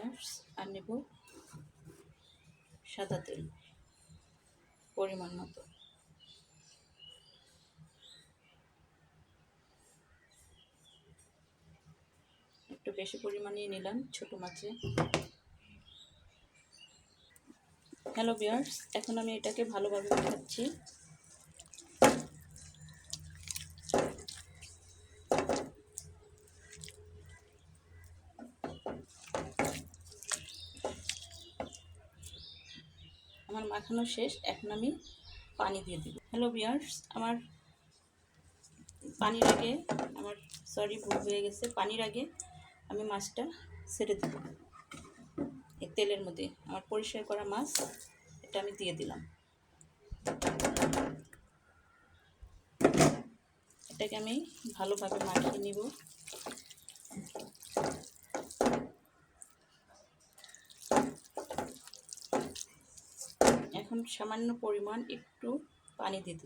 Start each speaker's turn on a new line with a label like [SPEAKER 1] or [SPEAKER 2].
[SPEAKER 1] বিয়ার্স। আর নেব সাদা তেল পরিমাণ মতো। একটু বেশি পরিমাণে নিলাম ছোট মাছে। হ্যালো বিয়ার্স, এখন আমি এটাকে ভালোভাবে মেখাচ্ছি। আমার মাখানো শেষ, এখন আমি পানি দিয়ে দিব। হ্যালো বিয়ার্স, আমার ভুল হয়ে গেছে। পানির আগে আমি মাছটা ছেড়ে দেব এই তেলের মধ্যে। আমার পরিষ্কার করা মাছ এটা আমি দিয়ে দিলাম। এটাকে আমি ভালোভাবে মাখিয়ে নিব। এখন সামান্য পরিমাণ একটু পানি দিয়ে দিই।